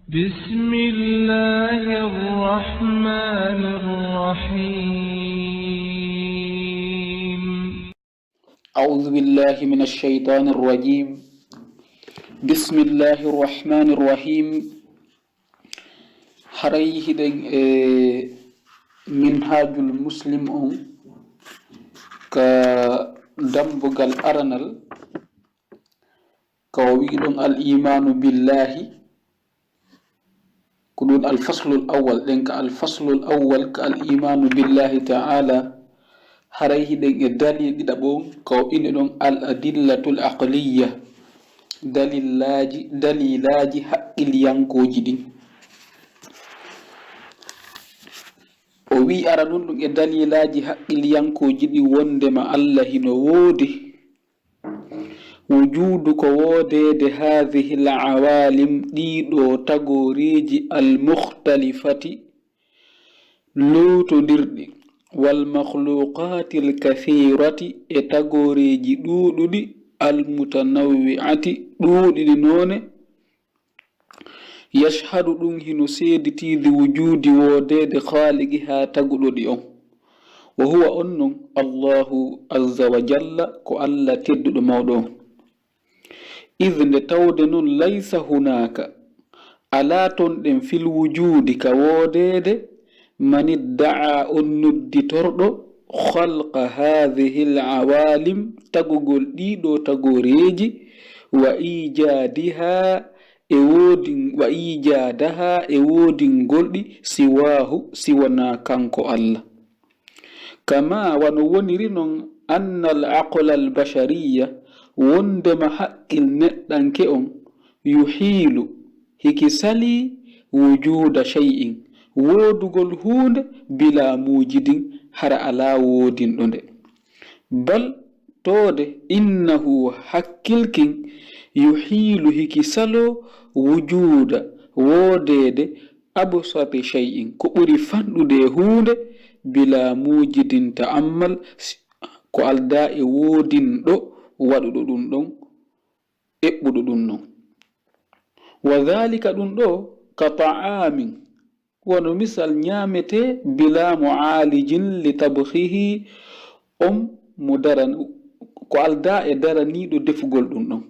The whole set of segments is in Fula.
بسم الله الرحمن الرحيم أعوذ بالله من الشيطان الرجيم. بسم الله الرحمن الرحيم. حريه منهاج المسلم كدمبغال أرنل كويل الإيمان بالله كدون الفصل الأول لأنك الفصل الأول كالإيمان بالله تعالى حريه دليل دابون كو إنهم الأدلة العقلية دليلاجي حق اليانكو جدي o wi ara ɗum ɗum e dalilaji haqqilyankoji ɗi wondema Allah hino woodi wujudu ko woodede hadhihi l awalim ɗiɗo tagoriji almukhtalifati lutodirɗi wal makhluqati l kathirati e tagoriji ɗuɗuɗi almutanawwi'ati ɗuɗiɗi none yashhadu ɗum hino seeditide wujudi woodede khaliqi ha taguɗoɗi on wa huwa on non Allahu azza wa jalla ko Allah tedduɗo mawɗo on idh nde tawde non laysa hunaka ala ton ɗen fil wujudi ka woodede man idda'a on nodditorɗo khalqa hadhihi l awalim tagugol ɗiɗo tagoreji wa ijadiha wa ijadaha e woodingolɗi siwahu siwana kanko Allah kama wano woniri non anna al aqla al bashariya wondema haqqil neɗɗanke on yuhilu hiki sali wujuda shay'in woodugol hunde bila mujidin hara ala woodinɗo nde bal tode innahu hakkilkin yuhilu hiki salo wujuda woodede absati shay'in ko ɓuri fanɗude hunde bila mujidin ta'ammal ko alda e woodinɗo waɗuɗo ɗum ɗon eɓɓuɗo ɗum non wa dhalika ɗum ɗo ka ta'amin wono misal ñamete bila mu'alijin li tabkhihi mo daran ko alda e daraniɗo defugol ɗum ɗon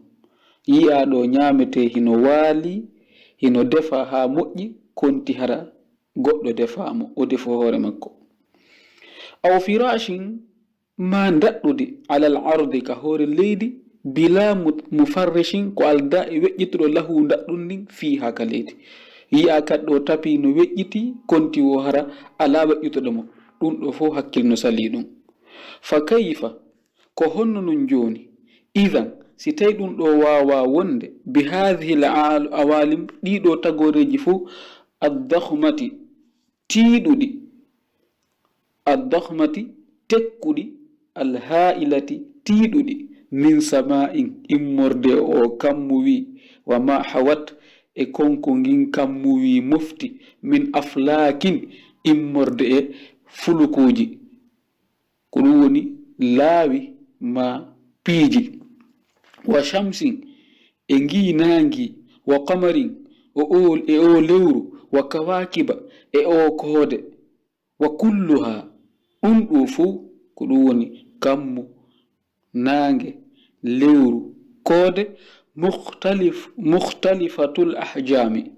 yi'a ɗo ñamete hino waali hino defa ha moƴƴi konti hara goɗɗo defamo o defo hoore makko aw firashin ma daɗɗude alal ardi ka hoore leydi bila mufarrishin ko alda e weƴƴituɗo lahu daɗɗum ndin fi ha ka leydi yi'a kadɗo tapi no weƴƴiti konti wo hara ala weƴƴutoɗo mo ɗum ɗo fo hakkil no sali ɗum fa kayfa ko honno nun joni idan si tawi ɗum ɗo wawa wonde bi hadhihi l awalim ɗiɗo tagoreji fo addahmati tiiɗuɗi addahmati tekkuɗi alhailati tiiɗuɗi min sama'in immorde o kammu wi wa ma hawat e konko ngin kammu wi mofti min aflakin immorde e fulukuji ko ɗum woni laawi ma piiji wa shamsin e ngiinangi wa qamarin e o lewru wa kawakiba e o koode wa kulluha ɗum ɗo fuu ko ɗum woni kammu naange lewru koode mukhtalifatul ahjami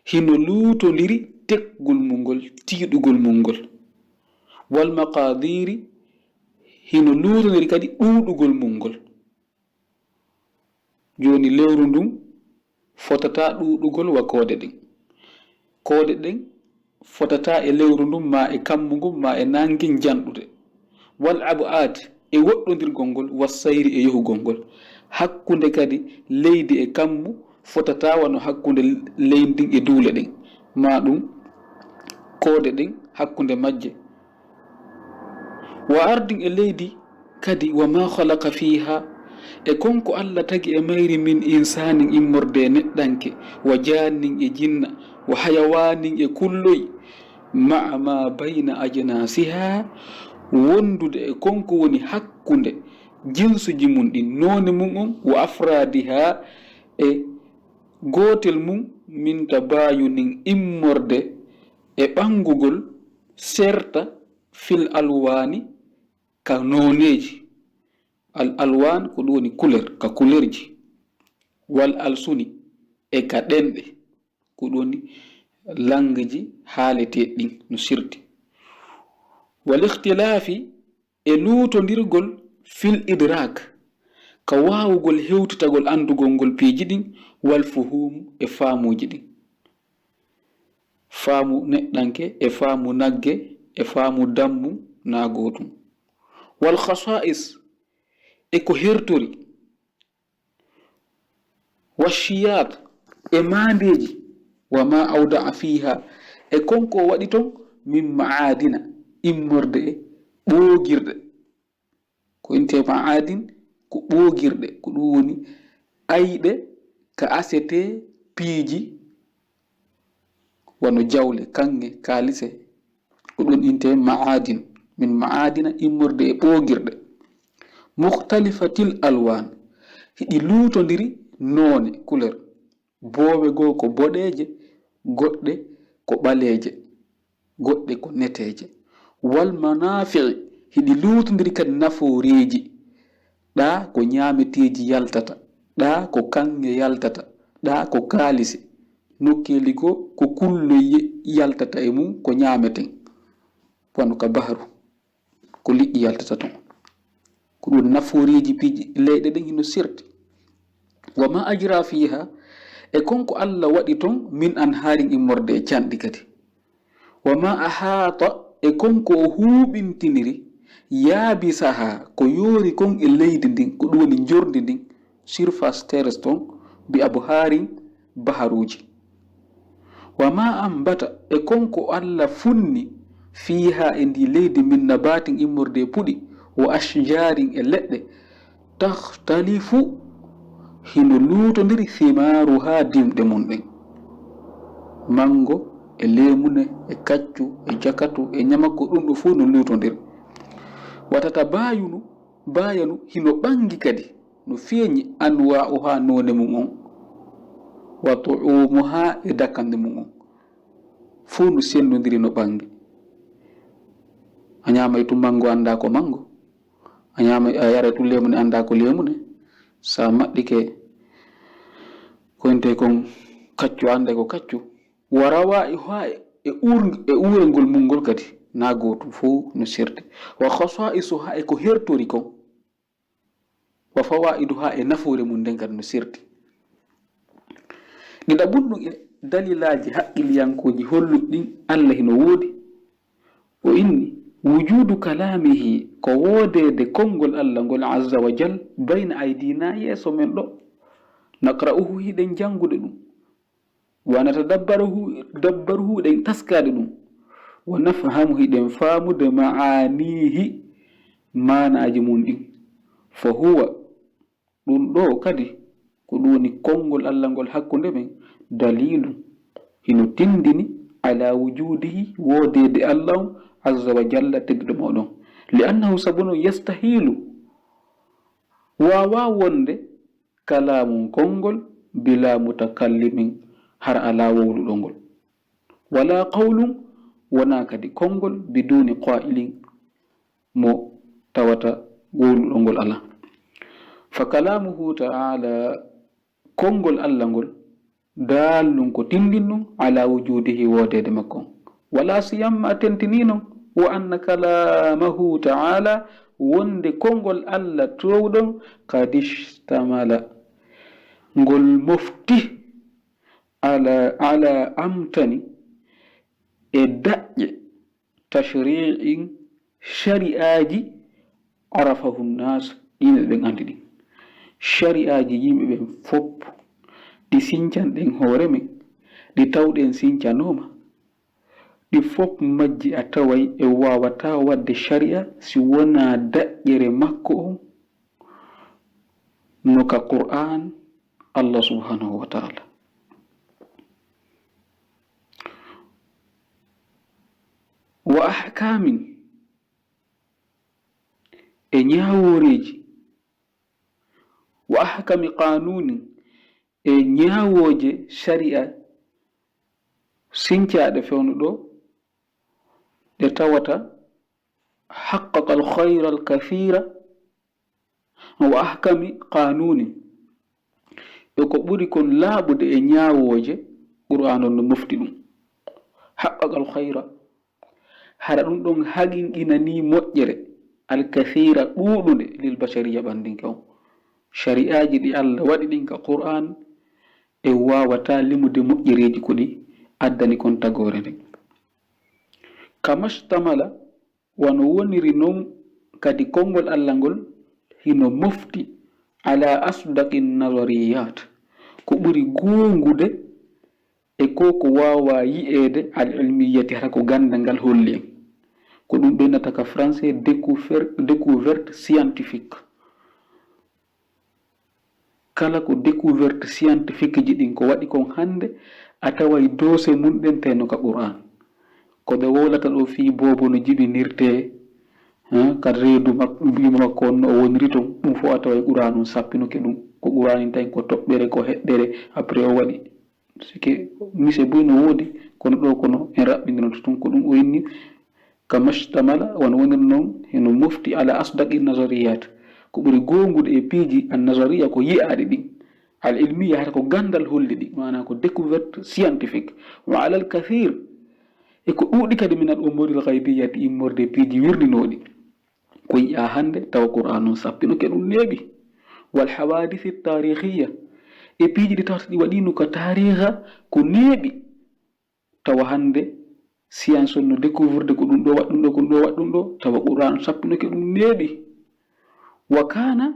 hino luutodiri tekkugol mum ngol tiiɗugol mum ngol wal maqadiri hino luutodiri kadi ɗuuɗugol mum ngol joni lewru ndun fotata ɗuɗugol wa koode ɗen fotata e lewru ndun ma e kammu ngun ma e nangue janɗude wal abad e woɗɗodirgol ngol wassayri e yohugol ngol hakkunde kadi leydi e kammu fotata wano hakkunde leydi e duule ɗen ma ɗum koode ɗen hakkunde majje wa ardin e leydi kadi wa ma khalaqa fiha e konko Allah tagi e mayri min insanin immorde neɗɗanke wa jannin e jinna wa hayawanin e kulloy ma'a ma bayna ajnasiha wondude e konko woni hakkunde jinsuji mum ɗin none mum on wa afradiha e gotel mum min tabayunin immorde e ɓangugol serta fil alwani ka noneji. al alwan ko ɗum woni couleur ka couleurji, wal alsuni e ka ɗenɗe ko ɗum woni langue ji haaleteɗi ɗin no sirti. wal ikhtilafi e luutodirgol fil idrak ka wawugol hewtitagol andugol ngol piiji ɗin, wal fuhumu e faamuji ɗin, faamu neɗɗanke e faamu nagge e faamu dammu na gotum. wal khasa'is e ko hertori, washiyat e mandeji, wa ma awda'a fiha e konko waɗi ton min ma'adina immorde e ɓoogirɗe. ko inte ma'adin ko ɓoogirɗe ko ɗum woni ayɗe ka asete piiji wano jawle kange kalise ko ɗum inte ma'adin, min ma'adina immorde e ɓoogirɗe. mukhtalifatil alwan hiɗi luutodiri noone couleur, boowe goo ko boɗeje, goɗɗe ko ɓaleje, goɗɗe ko neteje. wal manafi'i hiɗi luutodiri kadi nafooreji, ɗa ko ñaameteji yaltata, ɗa ko kange yaltata, ɗa ko kaalise, nokkeli go ko kullo yaltata e mum ko ñaameten, wano ka bahru ko liƴƴi yaltata ton, ko ɗum nafooreji piiji leyɗe ɗen hino sirti. wa ma ajra fiha e konko Allah waɗi ton min an haarin immorde e canɗi kadi. wa ma ahata e konko o huuɓintiniri yaabisaha ko yoori kon e leydi ndin, ko ɗum woni jordi ndin, surface terrestre ton bi abu haarin baharuji. wa ma ambata e konko Allah funni fiha e ndi leydi min nabatin immorde e puɗi, wa ashjarin e leɗɗe, takhtalifu hino luutodiri thimaruha dimɗe mum ɗen, mango e lemune e kaccu e jakatu e ñamakko, ɗum ɗo fuu no luutodiri. watata bayanu hino ɓangi kadi no feeñi anwa'uha none mum on, wa tu'umuha e dakande mum on fuu no sendodiri no ɓangi. a ñamay tu mango anda ko mango, a yara tu lemune anda ko lemune, sa maɗɗike koynte kon kaccu anda ko kaccu. warawa e urengol mum ngol kadi na gotum fuu no sirde. wa khasa'isuha e ko hertori kon, wa fawaiduha e nafoore mum nden kadi no sirti. ɗiɗa bunɗum e dalilaji haqqiliyankoji holluɗin Allah hino woodi. o inni wujudu kalamihi ko woodede konngol Allah ngol azza wa jal bayna aydina yeeso men ɗo, naqra'uhu hiɗen jangude ɗum, wa natadabbaruhu ɗen taskade ɗum, wa nafhamu hiɗen faamude ma'anihi manaji mum ɗin. fa huwa ɗum ɗo kadi ko ɗum woni konngol Allah ngol hakkunde men dalilu hino tindini ala wujudihi woodede Allah azza wa jalla tegɗo moɗon, li annahu sabuno yastahilu wawa wonde kalamun konngol bila mutakallimin har ala wowluɗo ngol, wala qawlun wona kadi konngol biduni qa'ilin mo tawata wowluɗo ngol ala. fa kalamuhu ta'ala konngol Allah ngol dallun ko tindinno ala wujudihi woodede makko, wala siyamma tentininon wa anna kalamahu ta'ala wonde konngol Allah towɗon kad ishtamala ngol mofti ala amtani e daƴƴe tashri'in shari'aji arafahu nnas ɗine ɓen andi ɗin, shari'aji yimɓe ɓen fopp ɗi sincanɗen hoore men, ɗi tawɗen sincanoma, ɗi fof majji a taway e wawata wadde sharia si wona daƴƴere makko on no ka Qur'an Allah subhanahu wa ta'ala. wa ahkamin e ñaworeji, wa ahkami qanunin e ñaawoje sharia sincaɗe fewno ɗo ɗe tawata haqqaqa alkhayra alkathira wa ahkami qanuni e ko ɓuri kon laaɓude e ñaawoje qur'an on no mofti ɗum haqqaqa alkhayra hara ɗum ɗon haginɗina ni moƴƴere alkathira ɗuɗude lil bashariya ɓandinke on shari'aji ɗi Allah waɗi ɗin ka qur'an e wawata limude moƴƴereji ko ɗi addani kon tagore nden kamashtamala wano woniri non kadi konngol Allah ngol hino mofti ala asdaqi nazariyat ko ɓuri gongude e ko wawa yi'ede al ilmiyati hara ko ganda ngal holli en ko ɗum ɓennata ka français découverte scientifique kala ko découverte scientifique ji ɗin ko waɗi kon hande a taway dose mum ɗen teno ka qur'an ko ɓe wolata ɗo fi bobo no jibinirte ka reedu mbimo makko on no o woniri ton ɗum fo a taway qur'an on sappinoke ɗum ko qur'an tan ko toɓɓere ko heɗɗere après o waɗi sike mise boy no woodi kono ɗo kono en raɓɓindirnoto tun ko ɗum o inni kamashtamala wano woniri noon heno mofti ala asdaqi nazariyat ko ɓuri gongude e piiji an nazariya ko yi'aɗe ɗin al ilmiya hata ko gandal holli ɗi mana ko découverte scientifique wa ala al kathir e ko ɗuuɗi kadi min al umuri al ghaybiyati immorde piiji wirninoɗi ko yi'a hande tawa qur'an on sappinoke ɗum neeɓi wal hawadith tarihiya e piiji ɗi tawata ɗi waɗino ka tariha ko neeɓi tawa hande science on no découvrirde ko ɗum ɗo waɗ ɗum ɗo ko ɗum ɗo waɗ ɗum ɗo tawa qur'an sappinoke ɗum neeɓi wa kana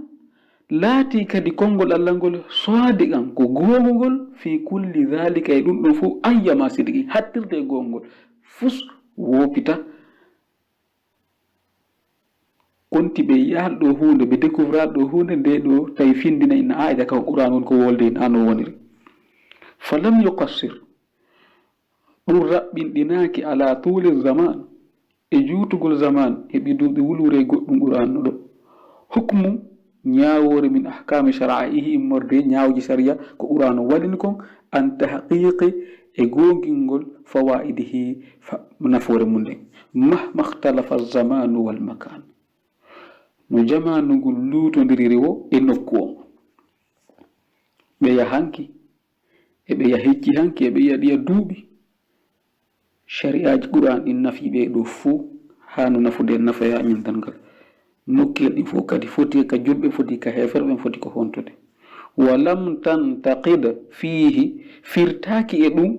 laati kadi konngol Allah ngol sadiqan ko gongol fi kulli dhalika e ɗum ɗon fof ayyama sidiki hattirde e gongol fus wopita konti ɓe yaalɗo hunde ɓe découvraɗo hunde nde ɗo tawi findina ina aida ka qur'an on ko wolde en ano woniri falam yuqassir ɗum raɓɓinɗinaki ala tuli zaman e juutugol zaman heɓi duuɓi wulure goɗɗum qur'an no ɗo hukmu ñaawore min ahkami shara'ihi immorde ñaawji sariya ko qur'an waɗini kon an tahqiqi e gongingol fawaidihi nafoore mum nden mahma ikhtalafa zamanu wal makan no jamanu ngol luutodiriri wo e nokku on ɓe yahanki eɓe yahicci hanki eɓe yiya duuɓi shari'aji qur'an ɗin nafiɓe ɗo fuu ha no nafude nafaya amin tan ngal nokkel ɗi fof kadi foti ka julɓe foti ka heferɓe foti ko hontude walam tantaqid fihi firtaki e ɗum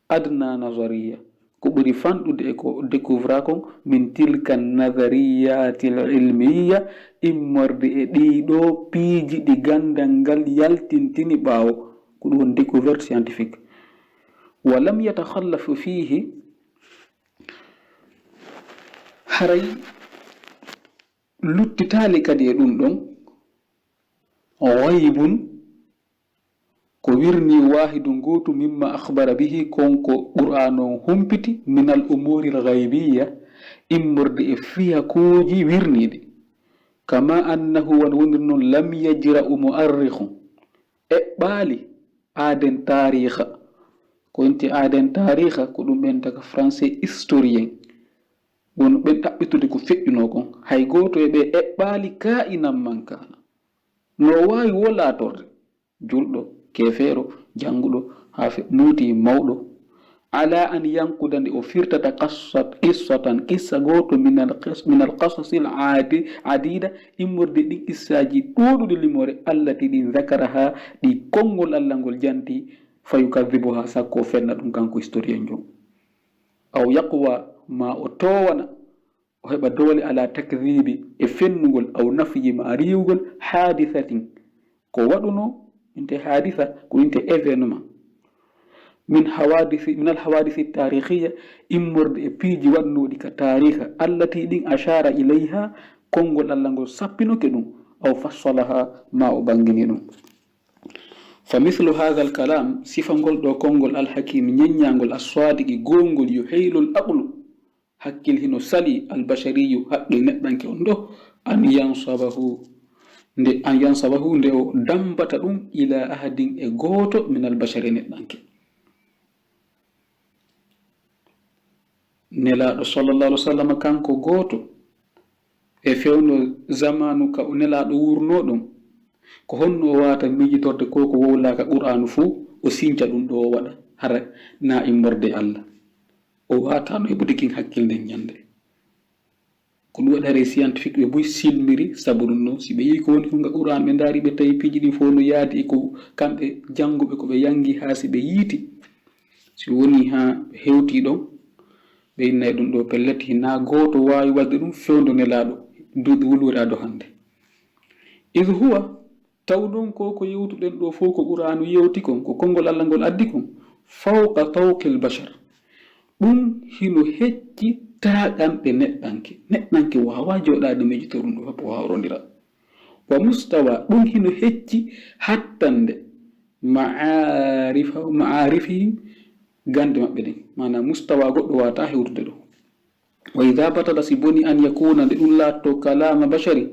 adna nazariya ko ɓuri fanɗude e ko découvra kon min tilka nazariyati l ilmiya immorde e ɗiɗo piiji ɗi gandal ngal yaltintini ɓaawo ko ɗum won découverte scientifique walam yatakhallafu fihi haray luttitali kadi e ɗum ɗon ghaybun ko wirni wahidu gotu mimma akhbara bihi konko qur'an on humpiti min al umuri al ghaybiya immorde e fiyakuji wirniɗi kama annahu wan wondir noon lam yajra mu'arrikhu e ɓaali aaden tariha ko enti aaden tariha ko ɗum ɓen daga français historien wono ɓen ɗaɓɓitude ko feƴƴuno kon hay goto e ɓe eɓɓaali ka'inan man kana no wawi wo laatorde julɗo kefeero janguɗo ha nuuti mawɗo ala an yankudande o firtata qissatan qissa goto min al qasasi al adida immorde ɗin qissaji ɗuɗuɗe limore allati ɗi zakaraha ɗi konngol Allah ngol janti fayukadibuha sakko fenna ɗum kanko historien jom aw yaqwa ma o towana o heɓa doole ala takdibi e fennugol aw nafyi ma riwgol hadithatin ko waɗuno inte haditha ko inte événement min al hawadisi tarihiya immorde e piiji waɗnoɗi ka tariha allati ɗin ashara ilayha konngol Allah ngol sappinoke ɗum aw fassalaha ma o bangini ɗum fa mithlu hadha al kalam sifangol ɗo konngol alhakim ñeññangol aswadiki gongol yuhaylul aqlu hakkil hino sali albashariyu haqqil neɗɗanke on ɗo an yansabahu nde an yansabahu nde o dambata ɗum ila ahadin e gooto min albashari neɗɗanke. Nelaɗo sallallahu alaihi wasallam kanko gooto e fewno zamanu ka o nelaɗo wurno ɗum ko honno o wata mijitorde ko ko wowlaka qur'anu fuu o sinca ɗum ɗo o waɗa hara na immorde Allah o watano heɓude kin hakkilde ñande ko ɗum waɗare scientifique ɓe boy silmiri sabu ɗum noon si ɓe yi ko woni ko nga qur'an ɓe ndaari ɓe tawi piiji ɗin fof no yaadi e ko kamɓe jannguɓe ko ɓe yangi haa si ɓe yiiti si woni ha hewti ɗon ɓe innayi ɗum ɗo pelleti na gooto waawi wadde ɗum fewndo nelaɗo duuɓi wulwuri ado hande id huwa taw ɗon ko yewtuɗen ɗo fof ko qur'anu yewti kon ko konngol Allah ngol addi kon fawqa tawqil bashar ɗum hino hecci taaƙanɗe neɗɗanke wawa joɗade mijito ɗum ɗo fappo hawrodira wa mustawa ɗum hino hecci hattande ma'arifihim gande maɓɓe ɗen mana mustawa goɗɗo wata hewtude ɗo wa idha batala si boni an yakuna nde ɗum laatto kalama bashari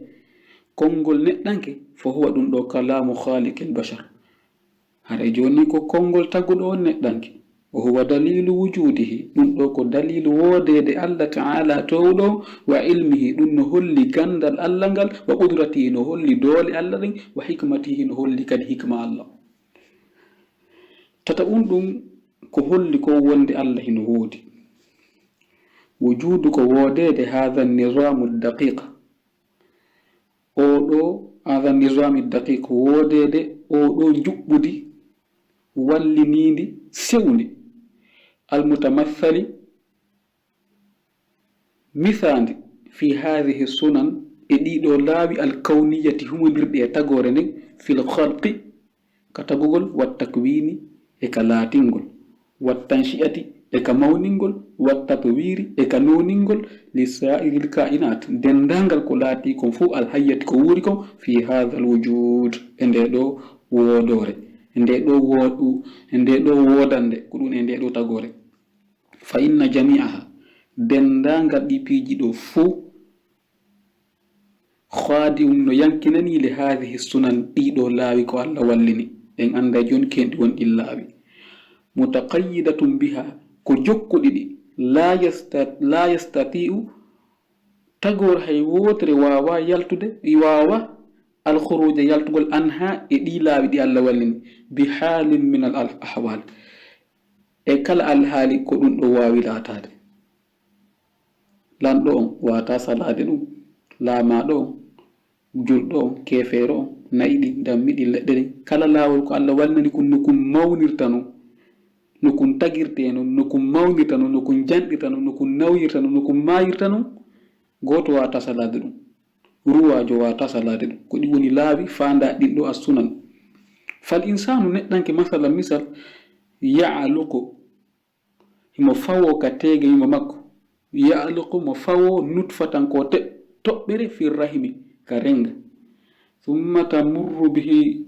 konngol neɗɗanke fo huwa ɗum ɗo kalamu khaliqil bashar haray joni ko konngol taguɗo on neɗɗanke wa huwa dalilu wujudihi ɗum ɗo ko dalilu wodede Allah ta'ala towɗo wa ilmihi ɗum no holli gandal Allah ngal wa qudratihi no holli doole Allah ɗin wa hikmatihi no holli kadi hikma Allah tata ɗum ko holli ko wonde Allah hino woodi wujudu ko wodede hadha an-nizamu ad-daqiq hadha an-nizamu ad-daqiq wodede juɓɓudi wallinindi sewndi المتمثل مثال في هذه السنن إديدو لاوي الكونية هم برد تغورن في الخلق كتغول والتكوين إكالاتينغول والتنشئة إكامونينغول والتطوير إكانونينغول لسائر الكائنات دندانغال كولاتي كنفو الحياة كوريكم في هذا الوجود إندو وودوري إندو وودande كدون إندو تغوري فإن جميعها دندانغا دي بيجي دو فو خادم نو ينكنني لهذه السنن ديدو لاوي كو الله ولني en anda jon kendi won illawi mutaqayyidatun biha ko jokkudi la yastati'u tagor hay wotre wawa yaltude wawa al khuruj yaltugol anha e di lawi di Allah wallini bi halin min al ahwal e kala al hali ko dum do wawi latade lando on wata salade dum lama do juldo kefero naidi dammidi ledde kala lawol ko Allah wallini kun nukum mawnirtano nukum tagirteno nukum mawnirtano nukum jandirtano nukum nawyirtano nukum mayirtano goto wata salade dum ruwajo wata salade dum ko di woni laabi fanda dindo as-sunan fal insanu neddanke masala misal ya'luqu himo fawo ka tege yimo makko ya'luqu mo fawo nutfatan ko tobbere fi rahimi ka renga thumma tamurru bihi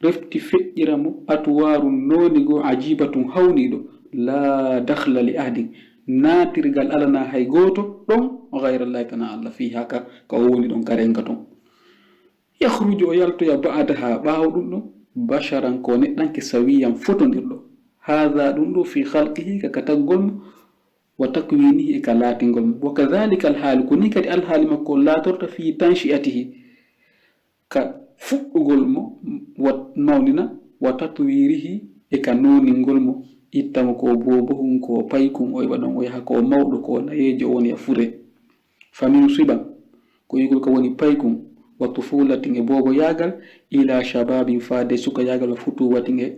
refti fejjiramo atwaru nonigo ajibatun hawnido la dakhla li ahdi natirgal alana hay goto don ghayra Allah kana Allah fi haka ka woni don karenga ton yakhruju yalto ya ba'daha bawo dum do basharan ko neddanke sawiyan fotondirdo hadha dum do fi khalqihi ka katagol wa takwinihi ka latingol wa kadhalika al hal kuni kadi al hal makko la torta fi tanshiatihi ka fuɗɗugol mo mawnina wa tatwirihi e ka noningol mo ittamo ko bobohum ko paykun o yiɓa ɗon o yaha ko mawɗo ko nayejo woni a fure famin siban ko yigol ko woni paykun wa tufulatin e bobo yagal ila shababin fade suka yagal wa futuwatin e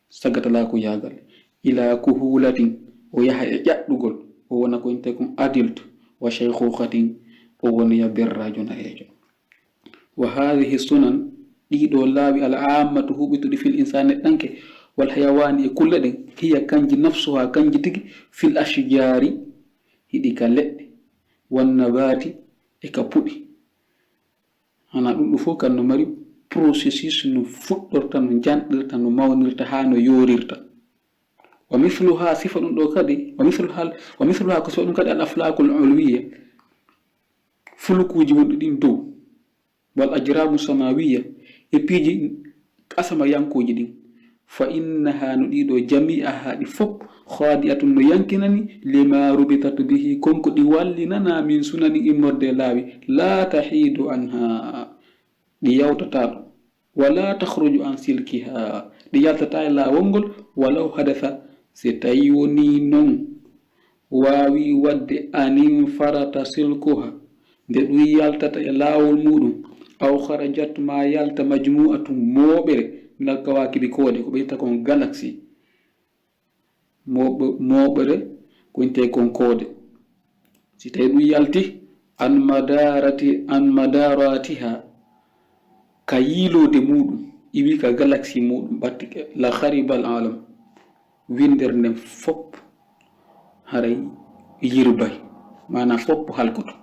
sagatala ko yagal ila kuhulatin o yaha e ƴaɗɗugol o wona ko inte kon adulte wa shaykhukatin o woni ya berrajo nayejo wa hadhihi sunan ɗiɗo laawi al ammatu huɓituɗi fil insani ɗanke wal hayawani e kulle ɗen hiya kanji nafsuha kanji tigi fil ashjari hiɗi ka leɗɗe wan nabati e ka puɗi ana ɗum ɗo fof kan no mari processus no fuɗɗorta no janɗirta no mawnirta ha no yorirta wa mithluha sifa ɗum ɗo kadi wa mithluha ko sifa ɗum kadi al aflakul ulwiya fulukuji wonɗi ɗin dow wal ajramu samawiya e piiji asama yankoji ɗin fa innaha no ɗiɗo jami'aha ɗi fof khadi'atun no yankinani lima rubitatu bihi konko ɗi wallinana min sunani immorde laawi la tahidu anha ɗi yawtata ɗo wala takhruju an silkiha ɗi yaltata e laawol ngol walaw hadatha si tawi woni non waawi wadde anin farata silkuha nde ɗum yaltata e laawol muɗum aw kharajat ma yalta majmu'atu moɓere minal kawakibi koode ko ɓeyta kon galaxy moɓere ko inte kon koode si tawi ɗum yalti an madaratiha ka yiilode muɗum iwi ka galaxy muɗum battike la kharibal alam winder nden fop haray yirbay mana fop halkoto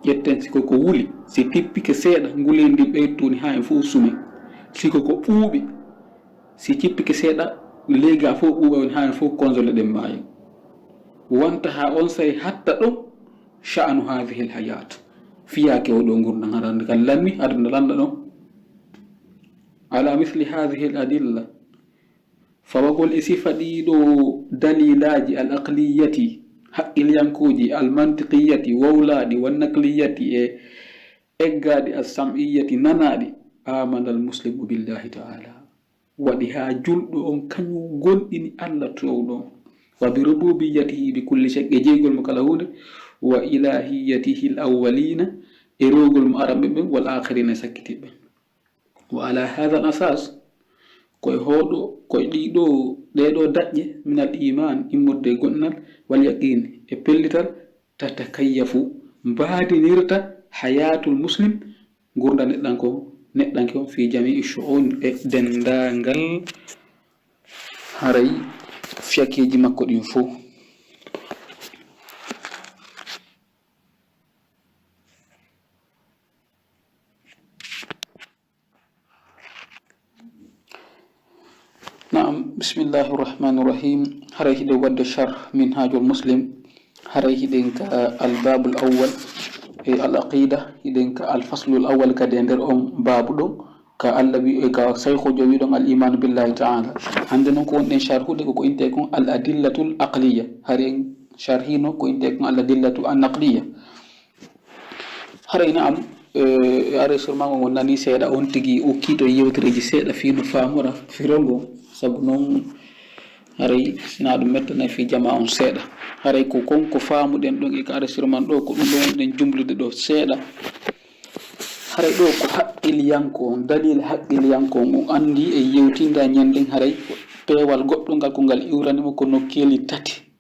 ƴetten siko ko wuli si tippike seeɗa ngulendi ɓeytoni ha en fof sume siko ko ɓuuɓi si cippike seeɗa lega fof ɓuuɓa woni ha en fof console ɗen maayi wonta ha on say hatta ɗo sha'anu hadhihi alhayat fiyake oɗo gurdan harande kan lanmi aduna landa ɗon ala misli hadhihi aladilla fawagol e sifa ɗiɗo dalilaji al aqliyati haqqilyankuji al mantiqiyati wawlaɗi wan nakliyati e eggaɗi as sam'iyati nanaɗi amana al muslimu billahi ta'ala waɗi ha julɗo on kañum gonɗini Allah towɗon wa bi rububiyyatihi bi kulli shay e jeygol mo kala hunde wa ilahiyatihi al awwalina e rogol mo aramɓe ɓen wal akhirina sakkitiɓe wa ala hadha al asas koye hoɗo koye ɗeɗo daƴƴe min al iman immorde gonnal wal yaqin e pellital tatakayyafu mbadinirta hayatul muslim gurda neɗɗanke on fi jami'i shu'un e dendangal haray fiyakeji makko ɗin fo نعم بسم الله الرحمن الرحيم هري هدي ود شرح منهاج المسلم هري هدينك الباب الأول العقيدة هدينك الفصل الأول كدندر باب دو كالذي كسيخ جويدون الإيمان بالله تعالى عندنا كون شرح ديكو انتكون الأدلة العقلية هري شرحينو كو انتكون الأدلة النقلية هري نعم are surma mo nani seeɗa on tigi o kiito yewtereji seeɗa fiino faamora firongo sabu noon haray sina ɗum mettana fi jama on seeɗa haray ko konko faamuɗen ɗon e ko are surman ɗo ko ɗum ɗon ɗen jumlude ɗo seeɗa haray ɗo ko haqqilyanko on dalil haqqilyanko on andi e yewtinda ñanden haray peewal goɗɗo ngal ko ngal iwranimo ko nokkeli tati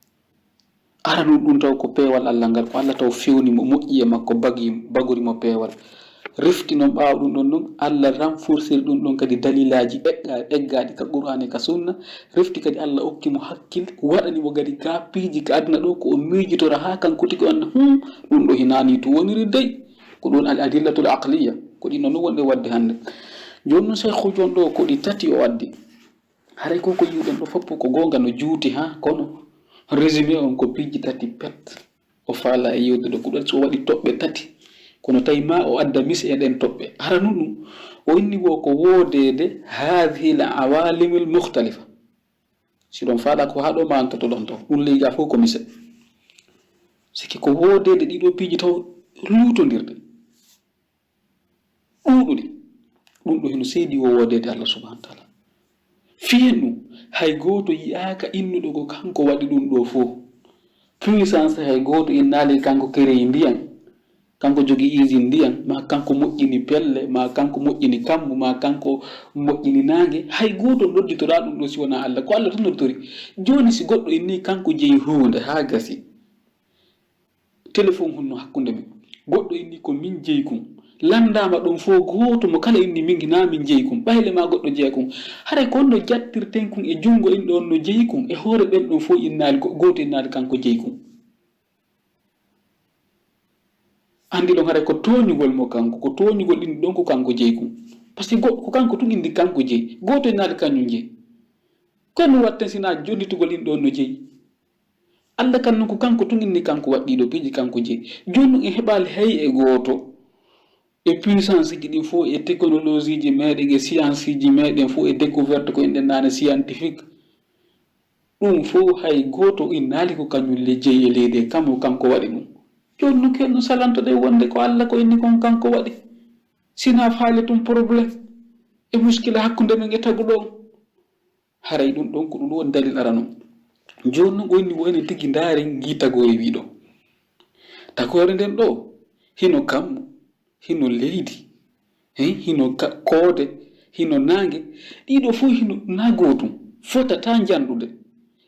aranu ɗum taw ko peewal Allah ngal ko Allah taw fewnimo moƴƴi e makko bagorimo peewal rifti noon ɓaawa ɗum ɗon ɗon Allah renforcir ɗum ɗon kadi dalilaji eggaɗi ka qur'ani ka sunna rifti kadi Allah okkimo hakkil waɗanimo kadi gappiji ka aduna ɗo ko o miijitora ha kanko tigi on ɗum ɗo hinani to woniri dey ko ɗon al adillatul aqliya ko ɗi noon wonde wadde hande joni noon say hujon ɗo ko ɗi tati o addi haray ko yiwɗen ɗo foppo ko gonga no juuti ha kono résumé on ko piiji tati pet o faala e yewde ɗo ko ɗon so waɗi toɓɓe tati kono tawi ma o adda mis e ɗen toɓɓe aranu ɗum o inni wo ko woodede hadihi l awalim l muhtalifa si ɗon faala ko haɗo ma antoto ɗon taw ɗum leyga fof ko mise siki ko woodede ɗiɗo piiji taw luutodirde ɗuɗuɗi ɗum ɗo heno seedi wo woodede Allah subhanahu wa taala fiyen ɗum hay gooto yi'aka innuɗo ko kanko waɗi ɗum ɗo fof puissance hay gooto innali kanko kereyi ndiyan kanko jogi usine ndiyan ma kanko moƴƴini pelle ma kanko moƴƴini kammu ma kanko moƴƴini nangue hay gooto nodditora ɗum ɗo si wona Allah ko Allah tan nodditori joni si goɗɗo inni kanko jeeyi hunde ha gasi téléphone hunno hakkunde men goɗɗo inni ko min jeeyi kum landama ɗon fof gooto mo kala inni mingi na min jeeyi kum ɓayle ma goɗɗo jeeya kum haray ko onno jattirten kum e jungo en ɗon no jeeyi kum e hoore ɓen ɗon fof innali gooto innali kanko jeeyi kum andi ɗon haray ko toñugol mo kanko ko toñugol inni ɗon ko kanko jeeyi kum par ce que ko kanko tun indi kanko jeeyi gooto innali kañum jeeyi kono watten sina jonnitugol in ɗon no jeeyi Allah kan non ko kanko tun inni kanko waɗɗiɗo piiji kanko jeeyi joni e heɓali hay e gooto e puissance ji ɗin fof e technologie ji meɗen e science ji meɗen fof e découverte ko en nane scientifique ɗum fof hay goto innaali ko kañum jeyi e leydi kamo kanko waɗi ɗum joni no kenno salantoɗe wonde ko Allah ko inni kon kanko waɗi sina faale tum probléme e muskila hakkude men e taguɗo on haray ɗum ɗon ko ɗum woni dalil arano joni noon onni woni tigi ndaari giitagore wiɗo tagore nden ɗo hino kammu hino leydi hino koode hino nangue ɗiɗo fof hino nagotum fotata janɗude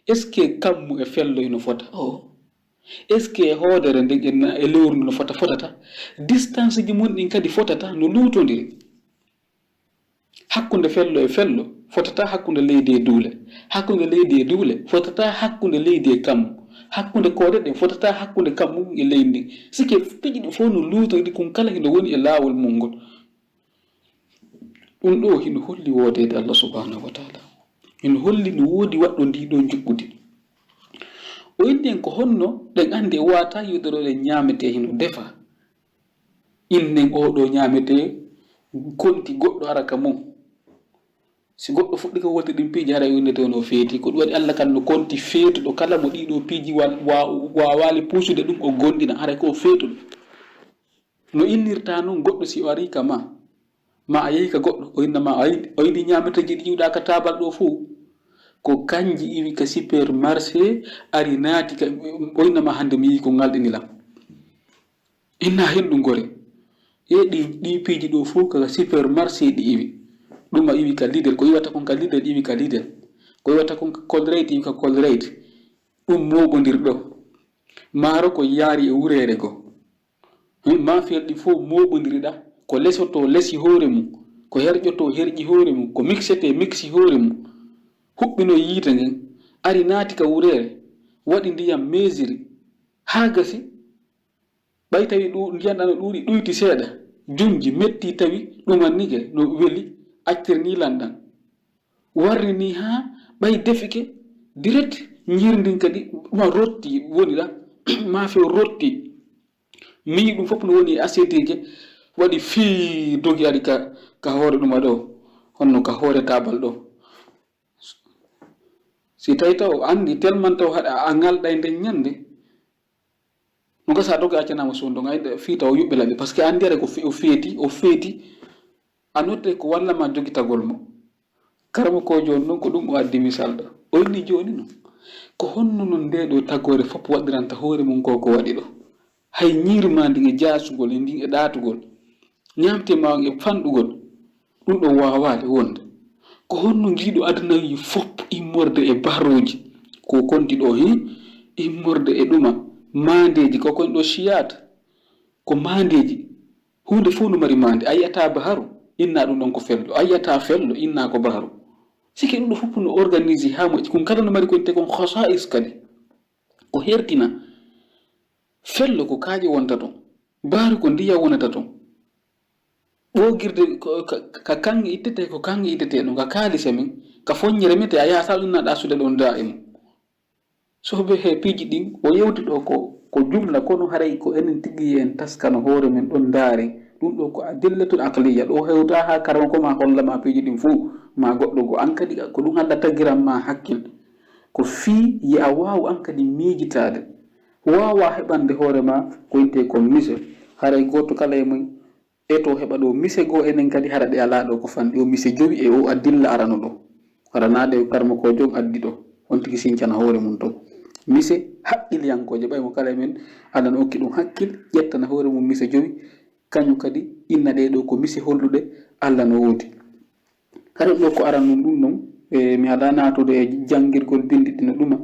est ce que kammu e fello hino fota est ce que hoodere nden e lewru ndu no fotata distance ji mun ɗin kadi fotata no luutodiri hakkunde fello e fello fotata hakkunde leydi e duule hakkunde leydi e duule fotata hakkunde leydi e kammu hakkunde koode ɗen fotata hakkunde kammu e leydi ndin sike piƴi ɗi fof no luutodi kon kala hino woni e laawol mum ngol ɗum ɗo hino holli woodede Allah subhanahu wa taala hino holli no woodi waɗɗo ndiɗo juɓɓudi o inni en ko honno ɗen andi e wata yiɗorode ñamete hino defa innen oɗo ñamete konti goɗɗo araka mum si goɗɗo fuɗɗi ko wolde ɗin piiji hara yonnete no feeti ko ɗum waɗi Allah kan no konti feetuɗo kala mo ɗiɗo piiji wawali puusude ɗum o gondina hara ko feetuɗo no innirta noon goɗɗo si o ari ka ma a yehi ka goɗɗo o innama o yiɗi ñameteji ɗi yiwɗa ka tabal ɗo fuu ko kanji iwi ka supermarché ari naati ka o innama hande mi yi ko ngalɗinilam inna henɗu gore e ɗi piiji ɗo fuu ka supermarché ɗi iwi ɗum a iwi ka lidel ko yiwata kon ka lidel iwi ka lidel ko yiwata kon ka colrate iwi ka colrate ɗum moɓodirɗo maaro ko yaari e wurere go mafiyel ɗi fof moɓodiriɗa ko lesoto lesi hoore mum ko herƴoto herƴi hoore mum ko mixete mixi hoore mum huɓɓino yiita ngen ari naati ka wurere waɗi ndiyam mesiri haa gasi ɓay tawi ndiyam ɗano ɗuuɗi ɗuyti seeɗa junji metti tawi ɗumannike no weli actirni lanɗan warri ni haa ɓay defike direct ñirdin kadi ɗuma rotti woni ɗa maafe rotti mi ɗum fof no woni assiétije waɗi fii dogi ari ka hoore ɗuma ɗo honno ka hoore tabal ɗo si tawi taw andi tellement taw haɗa a ngalɗa nden ñande no gasa dogi accanama sundo ngay fi taw yuɓɓe laɓi par ce que andi ara ko o feeti a notte ko walla ma jogi tagol mo karama ko joni noon ko ɗum o addi misal ɗo o inni joni noon ko honno non nde ɗo tagore fof waɗiranta hoore mum ko waɗi ɗo hay ñirma ndin e jaasugol e ndin e ɗaatugol ñamte ma e fanɗugol ɗum ɗo wawade wonde ko honno ngiɗo aduna yi fof immorde e baroji ko konti ɗo immorde e ɗuma mandeji ko kon ɗo shiyata ko mandeji hunde fof no mari mande a yiyata baharu inna ɗum ɗon ko fello a yiyata fello inna ko baharu sike ɗum ɗo fof no organise ha moƴƴi kon kala no mari konte kon khasa'is kadi ko hertina fello ko kaaƴe wonta ton baaru ko ndiya wonata ton ɓogirde ka kanŋe ittete ko kanŋe ittete ɗum ka kaalise men ka foññere mete a yahata ɗum naɗa sude ɗon da e mum soɓe he piiji ɗin o yewti ɗo ko jumla kono haray ko enen tigi en taskano hoore men ɗon ndaari ɗum ɗo ko a dillatul aqliya ɗo hewta ha karama ko ma hollama piiji ɗin fuu ma goɗɗo go an kadi ko ɗum halla tagiran ma hakkil ko fii yi a waaw an kadi miijitade wawa heɓande hoorema ko yinte ko mise haray goto kala e mum eto heɓa ɗo mise goo enen kadi hara ɗe ala ɗo ko fanɗi o mise jowi e o addilla arano ɗo haranade karma ko jom addi ɗo on tigi sincana hoore mum ton mise haqqilyankoje ɓaymo kala e men Allah no okki ɗum hakkil ƴettana hoore mum mise jowi kañum kadi inna ɗe ɗo ko mise holluɗe Allah no woodi haɗa ɗo ko aran ɗum noon mi haɗa natude e janngirgol bindiɗi no ɗuma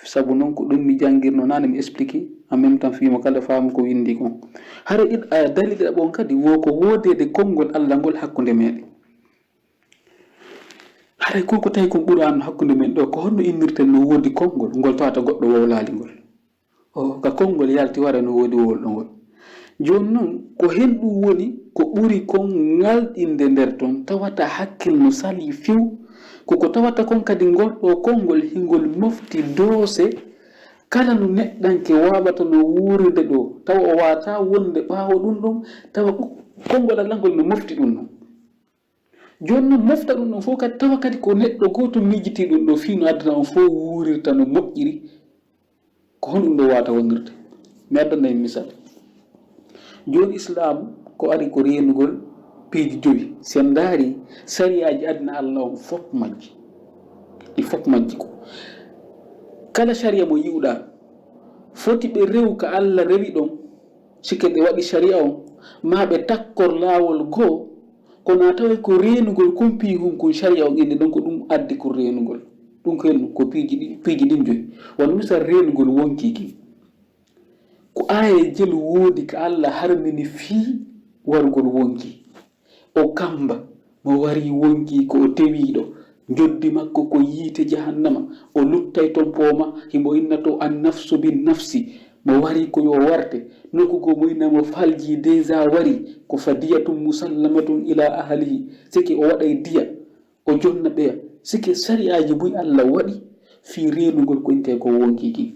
sabu noon ko ɗum mi janngirno nane mi expliqué en même temps fimo kala faamu ko windi kon hara dalilɗa ɓon kadi ko woodede konngol Allah ngol hakkunde meɗen haray ko tawi kon ɓuri anno hakkunde men ɗo ko honno innirten no woodi konngol ngol tawata goɗɗo wowlali ngol ka konngol yalti wara no woodi wowlɗo ngol joni noon ko hen ɗum woni ko ɓuri kon ngalɗinde nder ton tawata hakkil no sali few koko tawata kon kadi ngol ɗo konngol hingol mofti doose kala no neɗɗanke wawata no wuurde ɗo tawa o wata wonde ɓaawo ɗum ɗon tawa konngol Allah ngol no mofti ɗum noon joni noon mofta ɗum ɗon fof kadi tawa kadi ko neɗɗo goto mijiti ɗum ɗo fii no addana on fof wurirta no moƴƴiri ko honɗum ɗo wata wonirde mi addanayi misal joni islam ko ari ko renugol piiji joyi sen daari sariyaji addina Allah on fof majji ɗi fof majji ko kala sharia mo yiwɗa foti ɓe rew ka Allah rewi ɗon sike ɓe waɗi sharia on ma ɓe takkor laawol goo kono tawa ko renugol kumpi hunkon sharia on inde ɗon ko ɗum addi ko renugol ɗum ko henno ko piiji ɗin joyi won misal renugol wonkiki ko aya jelu woodi ka Allah harmini fii wargol wonki o kamba mo wari wonki ko o tewiɗo joddi makko ko yiite jahannama o luttay ton pooma himo innato an nafsu bin nafsi mo wari ko yo warte nokkugo mo inna mo falji déjà wari ko fadiyatum musallamatun ila ahlihi siki o waɗay diya o jonna ɓeya siki sariyaji buy Allah waɗi fi renugol ko inte ko wonkiki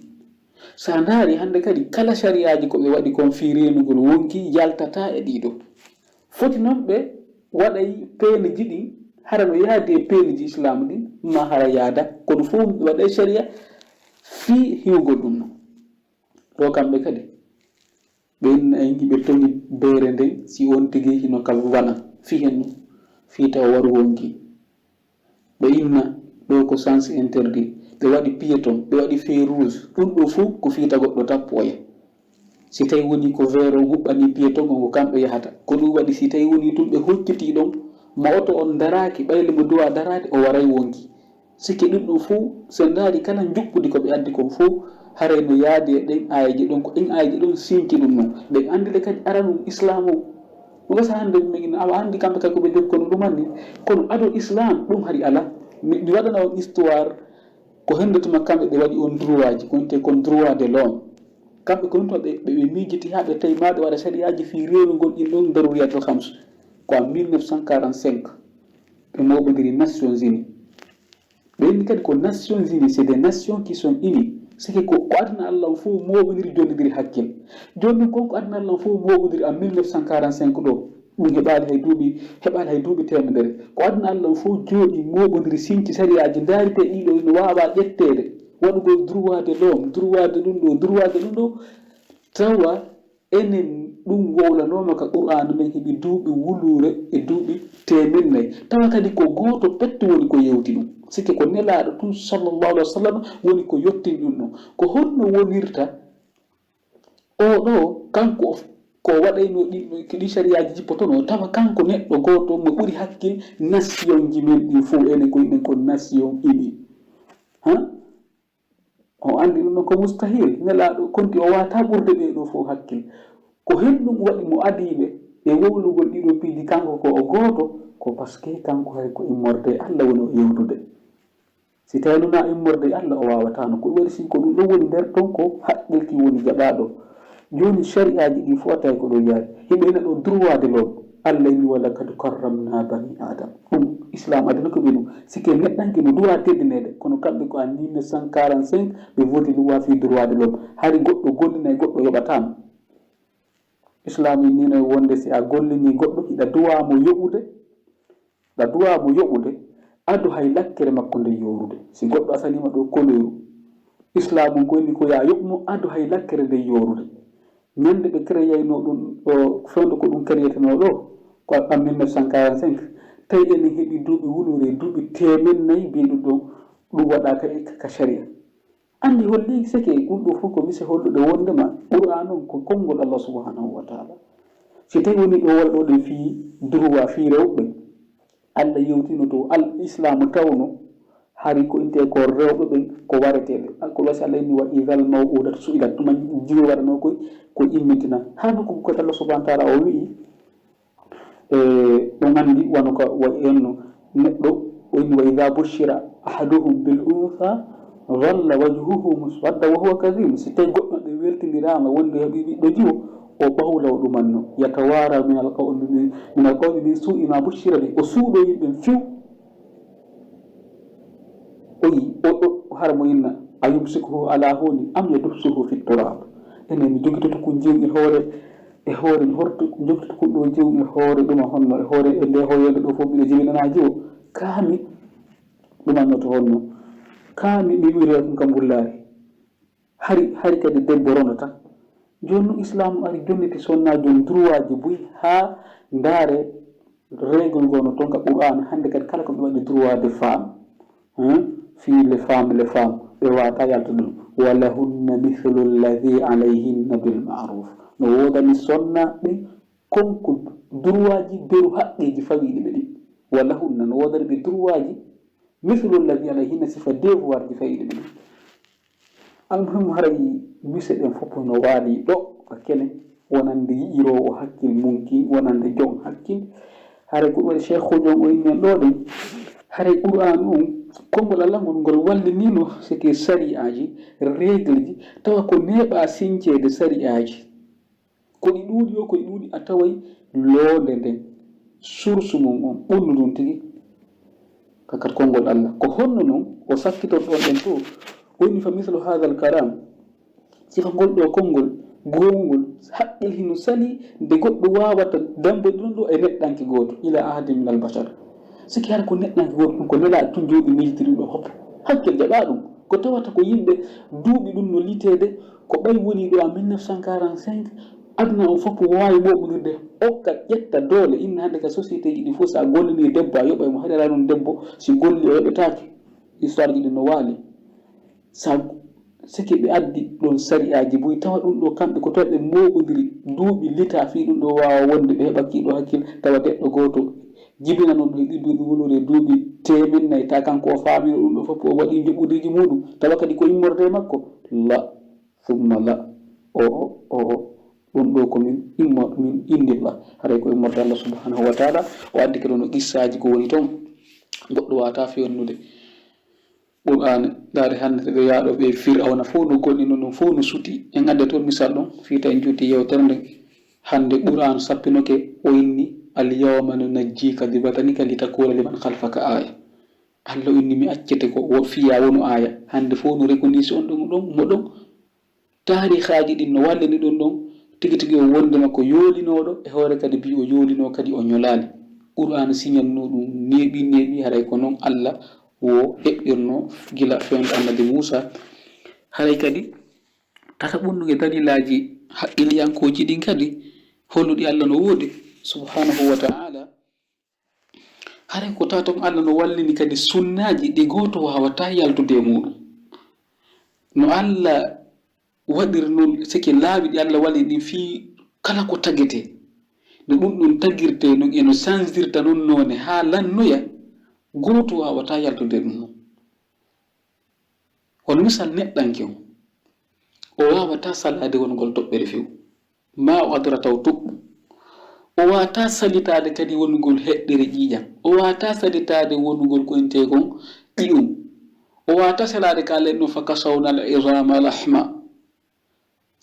sa ndaari hande kadi kala sariyaji ko ɓe waɗi kon fi renugol wonki yaltata e ɗiɗo foti noon ɓe waɗay peeneji ɗin hara no yaadi e peeneji islam ɗin ma hara yaada kono fof ɓe waɗay sharia fi hiwgol ɗum noon ɗo kamɓe kadi ɓe ɓe togi beere nden si on tigi hino ka wana fi hen fi taw waru wonki ɓe inna ɗo ko sens interdit ɓe waɗi piéton ɓe waɗi feu rouge ɗum ɗo fof ko fiita goɗɗo tappoya si tawi woni ko vert o huɓɓani piéton on ko kamɓe yahata ko ɗum waɗi si tawi woni tum ɓe hocciti ɗon ma oto on daraki ɓayle mo duwa darade o waray wonki sikki ɗum ɗum fof sen ndaari kala juɓɓudi ko ɓe addi kon fof haray no yaadi e ɗen ayaji ɗon ko ɗen ayaji ɗon sinki ɗum noon ɓen andide kadi aranum islam o mo gasa hannde min awa anndi kamɓe kadi koɓe jogi kono ɗumanni kono ado islam ɗum hari ala mi waɗana on histoire ko hendetuma kamɓe ɓe waɗi on droit ji konte kon droit de l'homme kamɓe ko ɗum to ɓe miijiti haa ɓe tawi maɗe waɗa sariyaji fi renugol ɗin ɗon daruriyatul hams ko en 1945 ɓe moɓodiri Nations Unies ɓe inni kadi ko Nations Unies c'est des nations qui sont unies sike ko aduna Allah fof moɓodiri jonnidiri hakkille joni konko aduna Allah fof moɓodiri en 1945 ɗo ɗum heɓali hay duuɓi temedere ko aduna Allah fof jooɗi moɓodiri sinki sariyaji daarite ɗiɗo no wawa ƴettede waɗugol droit de l'homme droit de ɗum ɗo tawa enen ɗum wowlanoma ka qur'an men heeɓi duuɓi wulure e duuɓi temennayyi tawa kadi ko goto petto woni ko yewti ɗum sikki ko nelaɗo tun sallllahu alih wa sallam woni ko yettin ɗum ɗon ko honno wonirta o ɗo kanko ko waɗayno ɗi sariyaji jippotono tawa kanko neɗɗo goto mo ɓuuri hakkille nation ji men ɗin fof enen ko yimɓen ko nation ini o andi ɗum ɗon ko mustahil nelaɗo konti o wata ɓurde ɓeɗo fof hakkille ko henɗum waɗi mo adiɓe e wowlugol ɗiɗo piiji kanko ko o goto ko par ce que kanko hay ko immorde Allah woni o yewtude si tawi nuna immorde Allah o wawatano ko ɗum waɗi sin ko ɗum ɗon woni nder ɗon ko haqqilki woni jaɓaɗo joni shariaji ɗi fo tawi ko ɗo yaari himɓe ina ɗo droit de l'homme Allah inni wala kad karramna bani adam ɗum islam aduna ko ɓe ɗum sike neɗɗanke mo droit teddinede kono kamɓe ko en 1945 ɓe voti loi fi droit de l'homme hari goɗɗo gollina e goɗɗo yoɓatano islam innino wonde si a gollini goɗɗo hiɗa duwa mo yoɓude adu hay lakkere makko nde yorude si goɗɗo asanima ɗo koloru islam ko inni ko ya yoɓmo adu hay lakkere nde yorude ñande ɓe créyayno ɗum ɗo fewde ko ɗum créeteno ɗo ko en 1945 tawi enen heeɓi duuɓi wulure duuɓi temennayyi mbiɗum ɗon ɗum waɗaka ka sharia andi holli seke ɗum ɗo fof ko mise hollude wondema qur'an on ko konngol Allah subhanahu wa taala si tawi woni ɗo waɗa ɗoɗen fi droit fi rewɓe Allah yewtino to al islam tawno hari ko inte ko rewɓe ɓen ko wareteɓe ko wasi Allah inni wa idal maw'udatu su'ilat ɗuma jiwo waɗano koy ko immitina hano ko koye Allah subhanahu wa taala o wii ɗum andi wano ko wayi enno neɗɗo o inni wa idha bushira ahaduhum bil untha dhalla wajhuhu muswadda wa huwa kadhim si tawi goɗɗo ɗe weltinirama wonde heeɓi ɓiɗɗo jiwo o ɓawlaw ɗumanno yatawara min alqawmi min su'i ma bushira bi o suuɗo yimɓen few o hara mo inna ayumsikuhu ala huni am yadussuhu fi turab enen mi jogitoto ko jimɗi hoore e hoore horto jokkita kuɗɗo jiw e hoore ɗuma honno e hoore e nde hoyode ɗo fof mbiɗo jibinanaji o kaami ɗumannoto honno kaami mi wiire ɗum kam gullari hari kadi debbo ronata joni no islamu ari jonniti sonna joni droit ji boyi ha ndaare règle gono toon ka qur'an hande kadi kala koɓe waɗi droit de femme fi les femmes ɓe wata yalta ɗum walahunna mithlu alladi alayhinna bilmaruf no wodani sonnaɓe konko droit ji beru haqqeji fawiɗi ɓe ɗi walahunna no wodani ɓe droit ji mithlu alladi alayhinna sifa devoir ji fawiɗi ɓe ɗi almuhim haray mise ɗen fof no waali ɗo ka kene wonande yi'irowo hakkil munki wonande jon hakkil haray ko waɗi cheikh jon o inni en ɗo ɗen haray qur'an on konngol allah ngol wallinino sike sari aji règle ji tawa ko neeɓa sincede sari aji ko ɗi ɗuuɗi o koye ɗuuɗi a taway loonde nden source mum on ɓurnu ɗum tigi kakat konngol allah ko honno noon o sakkitorɗon ɗen to woni fa mislu hada l kalam sika ngol ɗo konngol gongol haqqil hino sali nde goɗɗo wawata dambe ɗum ɗo e neɗɗanke gooto ila ahadi min al bachar siki hara ko neɗɗanke gooto ɗum ko nela tun jooɗi militiri ɗo hoppa hakkil jaɓa ɗum ko tawata ko yimɓe duuɓi ɗum no litede ko ɓay woni ɗo a 1945 aduna o fof wawi ɓoɓodirde okka ƴetta doole inna hande ka société ji ɗi fof sa gollini debbo a yoɓay mo haɗara ɗum debbo si golli o yoɓetake histoire ji ɗi no waali sa siki ɓe addi ɗon sari aji boyi tawa ɗum ɗo kamɓe ko toon ɓe moɓodiri duuɓi lita fi ɗum ɗo wawa wonde ɓe heɓa kiiɗo hakkil tawa deɗɗo goto jibina noon ɗo ɗi duuɓi wonore duuɓi temennayyi ta kanko o faamino ɗum ɗo fof o waɗi joɓɓudiriji muɗum tawa kadi ko immorde makko la summa la ɗum ɗo komin min indillah haray ko immorde allah subhanahu wa taala o addi kadi no qissaji ko woni toon goɗɗo wata fewnude qur'an daari hannde ɓe yaaɗo ɓe fir'auna fof no gonɗino ɗum fof no suti en adde toon misal ɗon fiita en juuti yewtere nde hannde qur'an sappinoke o inni alyawma nunajjika bibadanika litakuna liman khalfaka aya allah inni mi accete ko fiya wonu aya hannde fof no recognition on ɗum mo ɗon tarihaji ɗin no wallini ɗum ɗon tigi tigi o wonde makko yoolinoɗo e hoore kadi mbi o yoolino kadi o ñolali qur'an signalno ɗum neeɓi haray ko noon allah wo heɓɓirno gila fewde annabi Musa haray kadi tata ɓunnuge dalilaji haqqiliyankoji ɗin kadi holluɗi allah no woodi subhanahu wa ta'ala haray ko taton allah no wallini kadi sunnaji ɗi goto wawata yaltude e muɗum no allah waɗirno sike laawi ɗi allah walli ɗin fi kala ko tagete no ɗum ɗum tagirte non eno sansirta non none ha lannoya goto wawata yaltude ɗum noon hono misal neɗɗanke o wawata salade wongol toɓɓere few ma o adora taw toɓɓu o wawata salitade kadi wongol heɗɗere ƴiƴam o wawata salitade wongol koyente kon ƴi'um o wawata salade ka lenno fa kasawna al irama lahma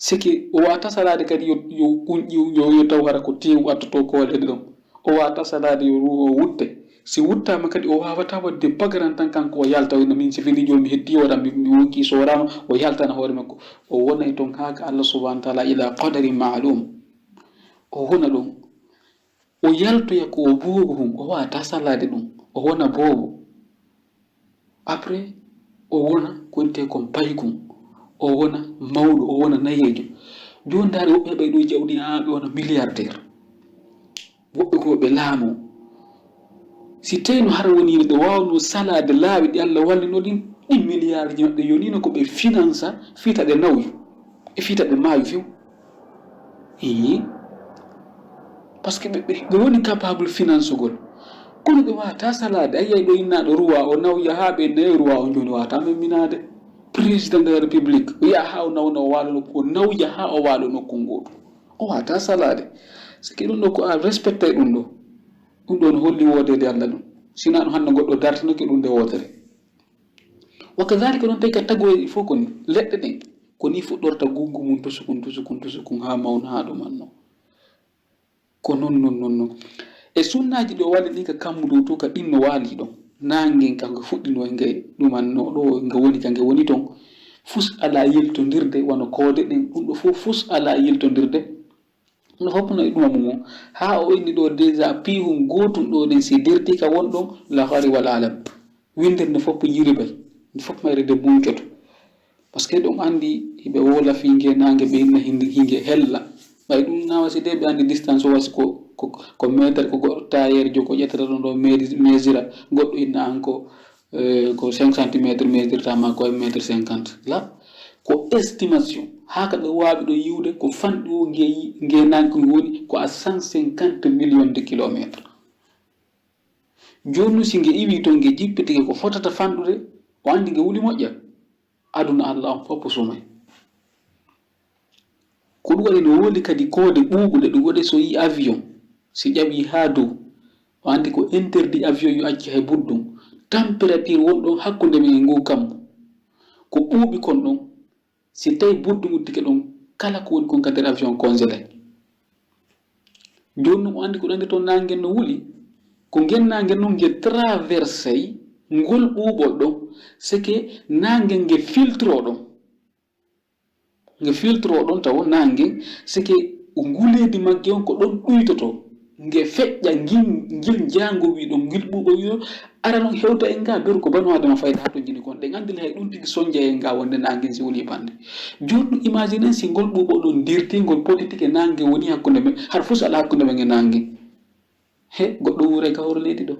siki o wawata salade kadi yo taw hara ko tewu attoto kolede ɗon o wawata salade yo ruho wutte si wuttama kadi o wawata wadde bagaran tan kanko o yalta no min sifini joni mi heddi waɗa mi wonki sorama o yaltana hoore makko o wona e toon haka allah subhanahu wa taala ila qadarin ma'lum o wona ɗum o yaltoya ko o boobo hum o wawata salade ɗum o wona boobo après o wona konte kon paygum o wona mawɗo o wona nayejo joni ndaari woɓɓe heɓay ɗo jawɗi ɓe wona milliardaire woɓɓe ko ɓe laamu si tawi no hara woni ɓe wawno salade laawi ɗi allah wallino ɗin ɗin milliard ji maɓɓe yonino ko ɓe finance fiita ɗe nawyi e fiita ɗe maayi few par ce que ɓe woni capable financegol kono ɓe wawata salade ayiyay ɗo innaɗo roi o nawya ha ɓe nayi roi o joni wawata memminade président de la république o yaha ha o nawna o waalo nokku o nawya ha o waalo nokku ngoɗo o wawata salade siki ɗum ɗo ko a respecte ɗum ɗo no holli wodede allah ɗum sina ɗum hande goɗɗo dartinoke ɗum nde wodere wa kadhalika ɗon tawi ka tagoye fof koni leɗɗe ɗen koni fuɗɗorta gungu mum tusukun ha mawna ha ɗumanno ko non e sunnaji ɗo walli ɗin ka kammudo to ka ɗin no waali ɗon nangen kanko fuɗɗino nge ɗumanno ɗo nge woni ka nge woni ton fus ala yeltodirde wona koode ɗen ɗum ɗo fof fus ala yeltodirde no hoppuno e ɗuma mum ha o inni ɗo déjà pihum gotum ɗo ɗen si derti ka wonɗon la hari wal alam windir nde fof yiri bay nde fof mayre de buncoto par ce que ɗum andi hiɓe wola finge nangue ɓe inna hinge hella ɓay ɗum na wasi de ɓe andi distance o wasi ko métre ko goɗɗo tailleur jo ko ƴettata ɗon ɗo mesura goɗɗo inna an ko 5 centimétre mesure ko 1,50 m la ko estimation haka ɗo wawi ɗo yiwde ko fanɗi o ngenanki woni ko a 150 millions de kilomètres joni si nge iwi to nge jippitike ko fotata fanɗude o andi nge wuli moƴƴa aduna Allah on fof sumay ko ɗum waɗi no wodi kadi koode ɓuuɓuɗe ɗum waɗi so yi avion si ƴawi ha dow o andi ko interdit avion yo acci hay buddum température wonɗon hakkude men e ngu kammu ko ɓuuɓi kon ɗon si tawi buddum uddike ɗon kala ko woni kon ka nder avion congelé joni o andi ko ɗon to nangen no wuli ko ngennangen non nge traversey ngol ɓuuɓol ɗon c'est que nangen nge filtre ɗon taw nangen c'est que nguledi magge on ko ɗon ɗuytoto nge feƴƴa ngil jango wi ɗon ngil ɓuuɓo wi ɗon ara non hewta en ga beru ko banu adama fayda ha to jini kon ɗe gandil hay ɗum tigi sonja en ga wonde nangen si woni bande joni ɗum imagine si ngol ɓuuɓo ɗon dirtingol politique e nangen woni hakkude men har fus ala hakkude men e nangen he goɗɗo wuure ka horo leydi ɗo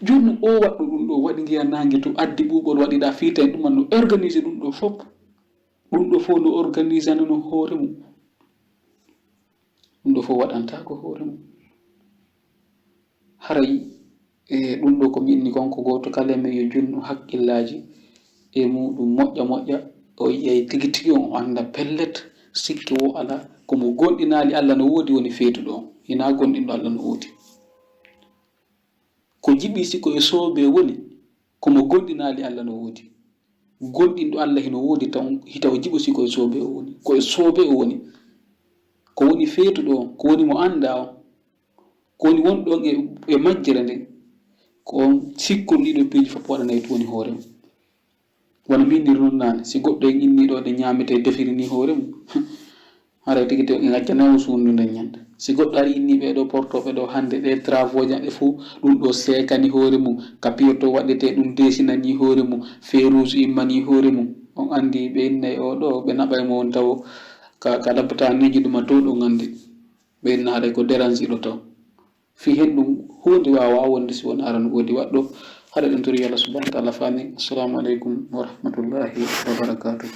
joni o waɗɗo ɗum ɗo waɗi ngiya nangue to addi ɓuuɓol waɗiɗa fiita ɗum no organiser ɗum ɗo fof no organiser no hoore mum ɗum ɗo fof waɗanta ko hoore mum haray ɗum ɗo ko minni konko goto kala men yo junnu hakkillaji e muɗum moƴƴa o yiyay tigi tigi on anda pellet sikki wo ala komo gonɗinali Allah no woodi woni feetuɗo on hina gonɗinɗo Allah no woodi ko jiɓi si koye soobe woni komo gonɗinali Allah no woodi gonɗinɗo Allah hino woodi tan hita o jiɓo si koye soobe o woni koye soobe o woni ko woni feetuɗo on ko woni mo anda on ko woni wonɗon e majjere nden ko on sikkol ɗiɗo piiji fof waɗanay to woni hoore mum wona mbindir noon nane si goɗɗo en inniɗo ɗe ñamete defiri ni hoore mum haray tigi te en gaccanayo suundu nden ñande si goɗɗo ari inni ɓeɗo portoɓe ɗo hande ɗe travaux jaɓe fou ɗum ɗo sekani hoore mum kapirto waɗete ɗum desinani hoore mum férouge immani hoore mum on andi ɓe innay o ɗo ɓe naɓay mo on taw ka labataniji ɗuma to ɗum andi ɓe inna haɗay ko dérange ɗo taw fi hen ɗum hunde wawa wonde si wona aran woodi waɗɗo haɗa ɗen tori Allah subhanahu wa ta'ala fami assalamu aleykum wa rahmatullahi wa barakatuh